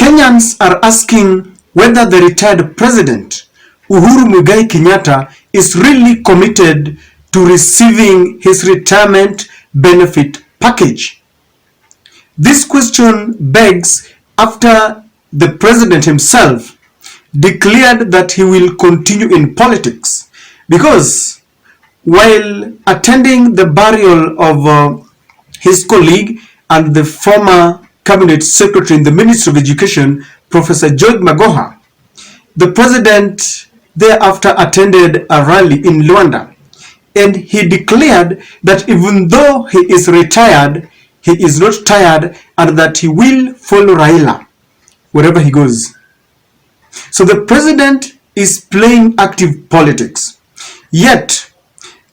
Kenyans are asking whether the retired president, Uhuru Muigai Kenyatta, is really committed to receiving his retirement benefit package. This question begs after the president himself declared that he will continue in politics, because while attending the burial of his colleague and the former cabinet secretary in the Ministry of Education, Professor George Magoha, the president thereafter attended a rally in Luanda, and he declared that even though he is retired, he is not tired, and that he will follow Raila wherever he goes. So the president is playing active politics. Yet,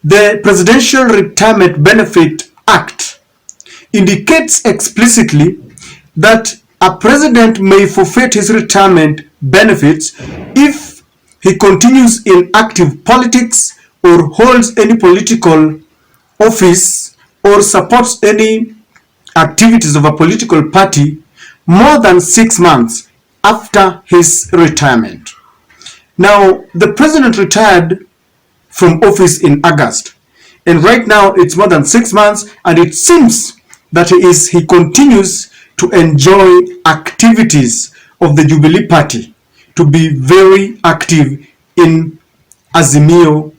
the Presidential Retirement Benefit Act indicates explicitly that a president may forfeit his retirement benefits if he continues in active politics or holds any political office or supports any activities of a political party more than 6 months after his retirement. Now, the president retired from office in August, and right now it's more than 6 months, and it seems that he continues to enjoy activities of the Jubilee Party, to be very active in Azimio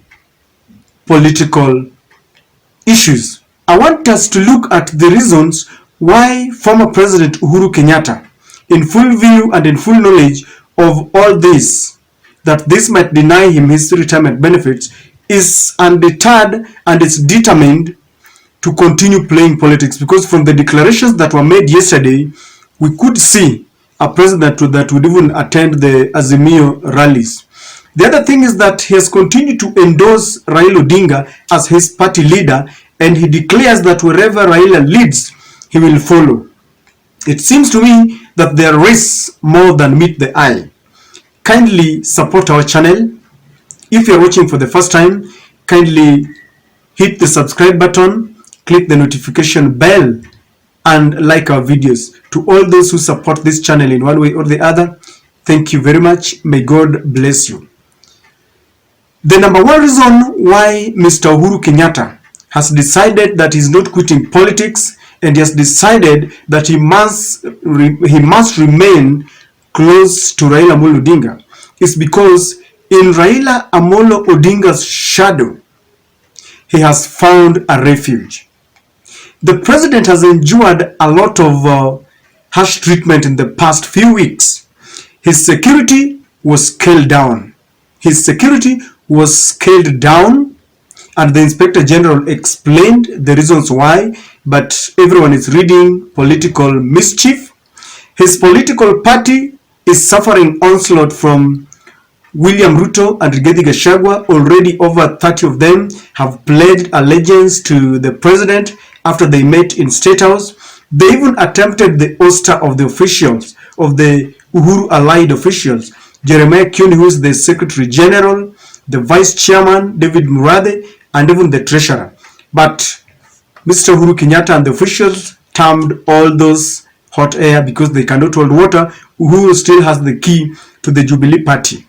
political issues. I want us to look at the reasons why former President Uhuru Kenyatta, in full view and in full knowledge of all this, that this might deny him his retirement benefits, is undeterred and is determined to continue playing politics. Because from the declarations that were made yesterday, we could see a president that would even attend the Azimio rallies. The other thing is that he has continued to endorse Raila Odinga as his party leader, and he declares that wherever Raila leads, he will follow. It seems to me that there is more than meet the eye. Kindly support our channel. If you are watching for the first time, kindly hit the subscribe button, click the notification bell, and like our videos. To all those who support this channel in one way or the other, thank you very much. May God bless you. The number one reason why Mr. Uhuru Kenyatta has decided that he's not quitting politics, and he has decided that he must remain close to Raila Amolo Odinga, is because in Raila Amolo Odinga's shadow, he has found a refuge. The president has endured a lot of harsh treatment in the past few weeks. His security was scaled down. And the Inspector General explained the reasons why, but everyone is reading political mischief. His political party is suffering onslaught from William Ruto and Ruto-Gachagua. Already over 30 of them have pledged allegiance to the president after they met in State House. They even attempted the ouster of the officials, of the Uhuru allied officials. Jeremiah Kioni, who is the Secretary General, the Vice Chairman, David Murade, and even the Treasurer. But Mr. Uhuru Kenyatta and the officials termed all those hot air because they cannot hold water. Uhuru still has the key to the Jubilee Party.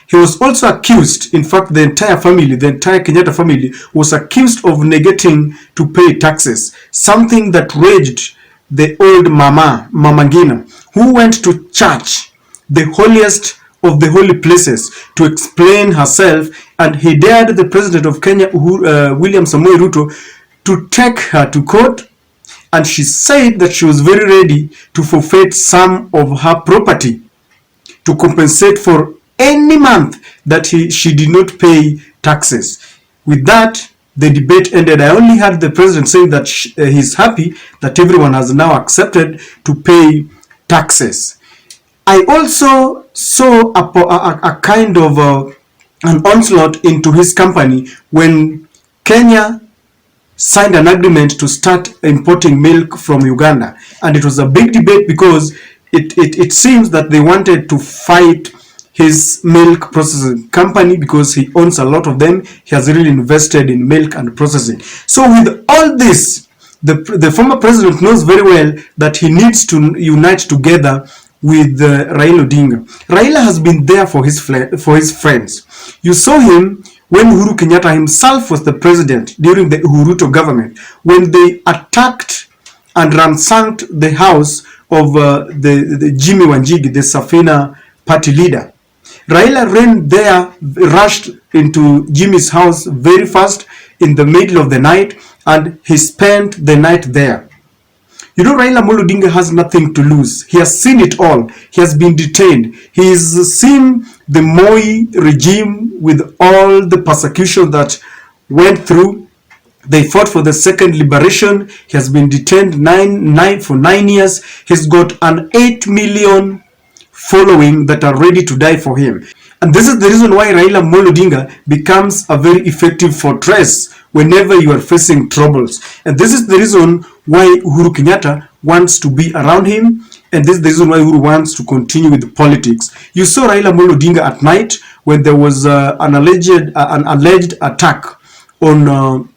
He was also accused, in fact, the entire Kenyatta family was accused of negating to pay taxes, something that raged the old Mama Ngina, who went to church, the holiest of the holy places, to explain herself, and he dared the president of Kenya, William Samoei Ruto, to take her to court, and she said that she was very ready to forfeit some of her property to compensate for any month that she did not pay taxes. With that, the debate ended. I only heard the president saying that he's happy that everyone has now accepted to pay taxes. I also saw a kind of an onslaught into his company when Kenya signed an agreement to start importing milk from Uganda, and it was a big debate because it seems that they wanted to fight his milk processing company because he owns a lot of them. He has really invested in milk and processing. So with all this, the former president knows very well that he needs to unite together with Raila Odinga. Raila has been there for his friends. You saw him when Uhuru Kenyatta himself was the president during the Uhuru government, when they attacked and ransacked the house of the Jimmy Wanjigi, the Safina party leader. Raila ran there, rushed into Jimmy's house very fast in the middle of the night, and he spent the night there. You know, Raila Odinga has nothing to lose. He has seen it all. He has been detained. He has seen the Moi regime with all the persecution that went through. They fought for the second liberation. He has been detained for 9 years. He's got an 8 million following that are ready to die for him. And this is the reason why Raila Odinga becomes a very effective fortress whenever you are facing troubles. And this is the reason why Uhuru Kenyatta wants to be around him. And this is the reason why Uhuru wants to continue with politics. You saw Raila Odinga at night when there was an alleged attack on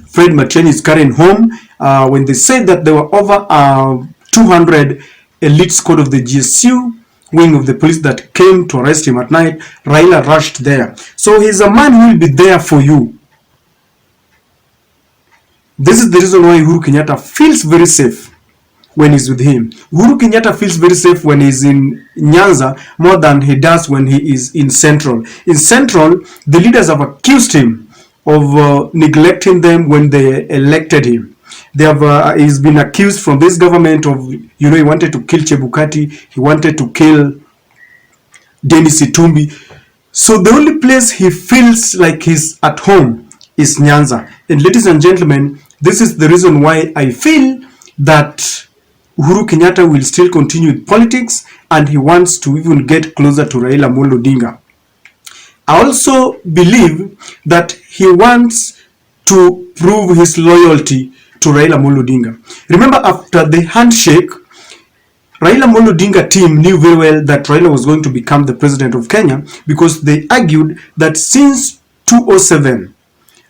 Fred Matiang'i's current home, when they said that there were over 200 elite squad of the GSU wing of the police that came to arrest him at night. Raila rushed there. So he's a man who will be there for you. This is the reason why Uhuru Kenyatta feels very safe when he's with him. Uhuru Kenyatta feels very safe when he's in Nyanza more than he does when he is in Central. In Central, the leaders have accused him of neglecting them when they elected him. They have he's been accused from this government of, you know, he wanted to kill Chebukati, he wanted to kill Dennis Itumbi. So the only place he feels like he's at home is Nyanza. And ladies and gentlemen, this is the reason why I feel that Uhuru Kenyatta will still continue with politics, and he wants to even get closer to Raila Odinga. I also believe that he wants to prove his loyalty to Raila Odinga. Remember, after the handshake, Raila Odinga team knew very well that Raila was going to become the president of Kenya, because they argued that since 2007,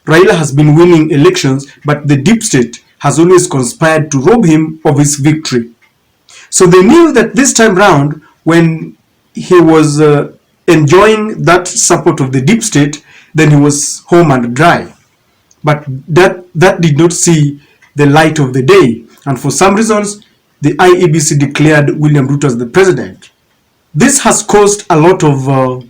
Raila has been winning elections, but the deep state has always conspired to rob him of his victory. So they knew that this time round, when he was enjoying that support of the deep state, then he was home and dry. But that did not see the light of the day. And for some reasons, the IEBC declared William Ruto as the president. This has caused a lot of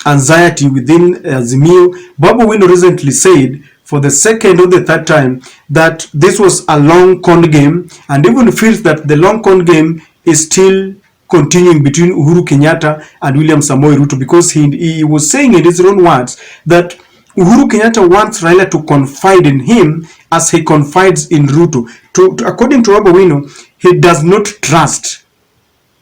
anxiety within Azimio. Babu Wino recently said for the second or the third time that this was a long con game, and even feels that the long con game is still continuing between Uhuru Kenyatta and William Samoei Ruto, because he was saying in his own words that Uhuru Kenyatta wants Raila to confide in him as he confides in Ruto. According to Babu Wino, he does not trust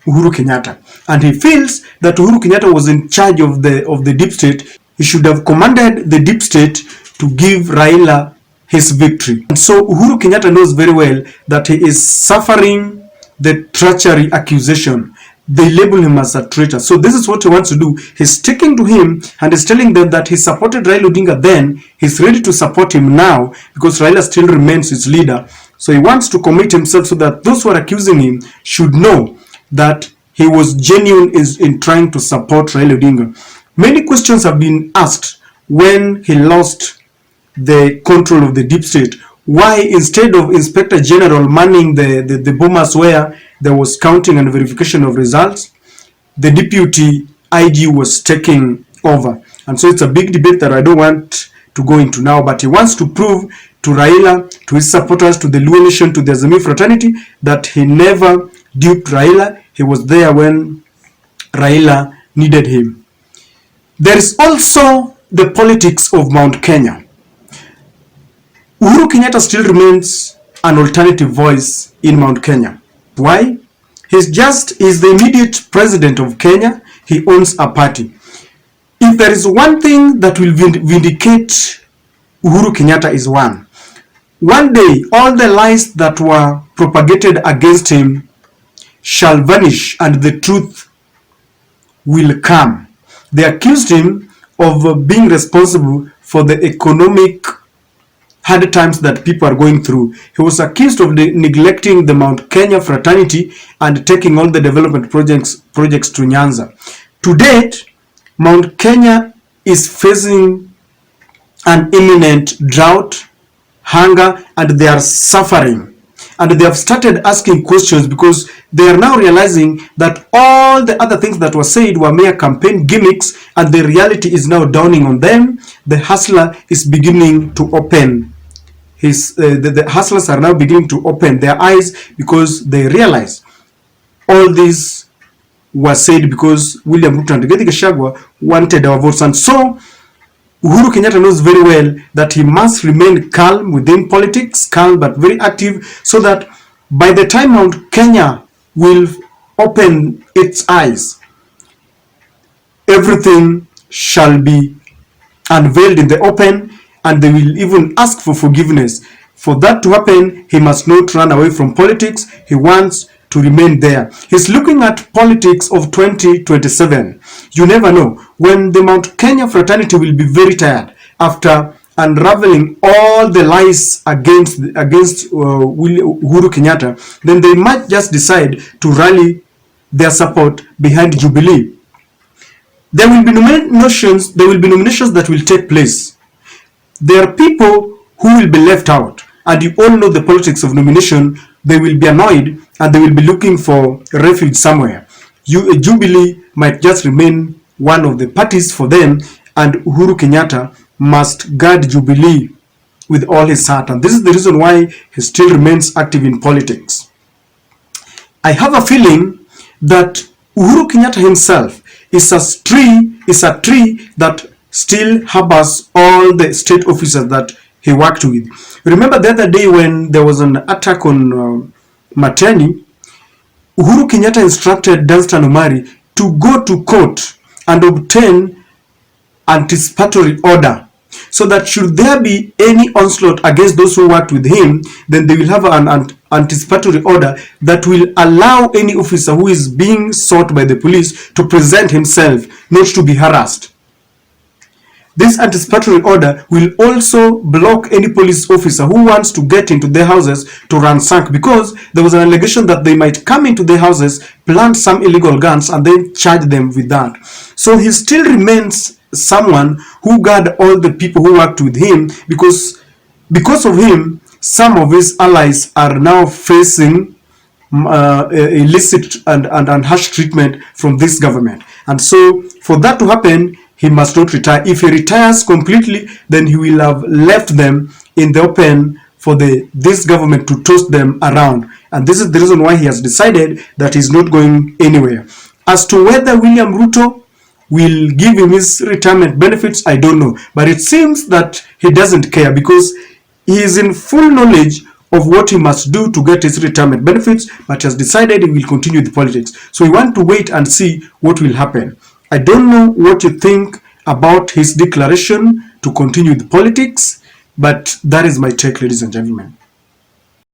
Uhuru Kenyatta, and he feels that Uhuru Kenyatta was in charge of the deep state. He should have commanded the deep state to give Raila his victory. And so Uhuru Kenyatta knows very well that he is suffering the treachery accusation. They label him as a traitor. So this is what he wants to do. He's sticking to him and is telling them that he supported Raila Odinga then, he's ready to support him now, because Raila still remains his leader. So he wants to commit himself so that those who are accusing him should know that he was genuine in trying to support Raila Odinga. Many questions have been asked when he lost the control of the deep state. Why, instead of Inspector General manning the bombers where there was counting and verification of results, the deputy IG was taking over. And so it's a big debate that I don't want to go into now, but he wants to prove to Raila, to his supporters, to the Luo Nation, to the Azimio fraternity, that he never duped Raila. He was there when Raila needed him. There is also the politics of Mount Kenya. Uhuru Kenyatta still remains an alternative voice in Mount Kenya. Why? He's the immediate president of Kenya. He owns a party. If there is one thing that will vindicate Uhuru Kenyatta is one. One day, all the lies that were propagated against him shall vanish and the truth will come. They accused him of being responsible for the economic hard times that people are going through. He was accused of neglecting the Mount Kenya fraternity and taking all the development projects to Nyanza. To date, Mount Kenya is facing an imminent drought, hunger, and they are suffering. And they have started asking questions because they are now realizing that all the other things that were said were mere campaign gimmicks, and the reality is now dawning on them. The hustler is beginning to open the hustlers are now beginning to open their eyes because they realize all this was said because William Ruto and Refuge wanted our votes. And so Uhuru Kenyatta knows very well that he must remain calm within politics, calm but very active, so that by the time Mount Kenya will open its eyes, everything shall be unveiled in the open, and they will even ask for forgiveness. For that to happen, he must not run away from politics. He wants to remain there. He's looking at politics of 2027. You never know when the Mount Kenya fraternity will be very tired after unraveling all the lies against Uhuru Kenyatta. Then they might just decide to rally their support behind Jubilee. There will be nominations. There will be nominations that will take place. There are people who will be left out, and you all know the politics of nomination. They will be annoyed and they will be looking for refuge somewhere. Jubilee might just remain one of the parties for them, and Uhuru Kenyatta must guard Jubilee with all his heart, and this is the reason why he still remains active in politics. I have a feeling that Uhuru Kenyatta himself is a tree that still harbors all the state officers that he worked with. Remember the other day when there was an attack on Mateni, Uhuru Kenyatta instructed Danstan Omari to go to court and obtain anticipatory order, so that should there be any onslaught against those who worked with him, then they will have an anticipatory order that will allow any officer who is being sought by the police to present himself, not to be harassed. This anticipatory order will also block any police officer who wants to get into their houses to ransack, because there was an allegation that they might come into their houses, plant some illegal guns, and then charge them with that. So he still remains someone who guard all the people who worked with him, because of him, some of his allies are now facing illicit and harsh treatment from this government. And so for that to happen, he must not retire. If he retires completely, then he will have left them in the open for this government to toss them around. And this is the reason why he has decided that he's not going anywhere. As to whether William Ruto will give him his retirement benefits, I don't know. But it seems that he doesn't care, because he is in full knowledge of what he must do to get his retirement benefits, but he has decided he will continue the politics. So we want to wait and see what will happen. I don't know what you think about his declaration to continue the politics, but that is my take, ladies and gentlemen.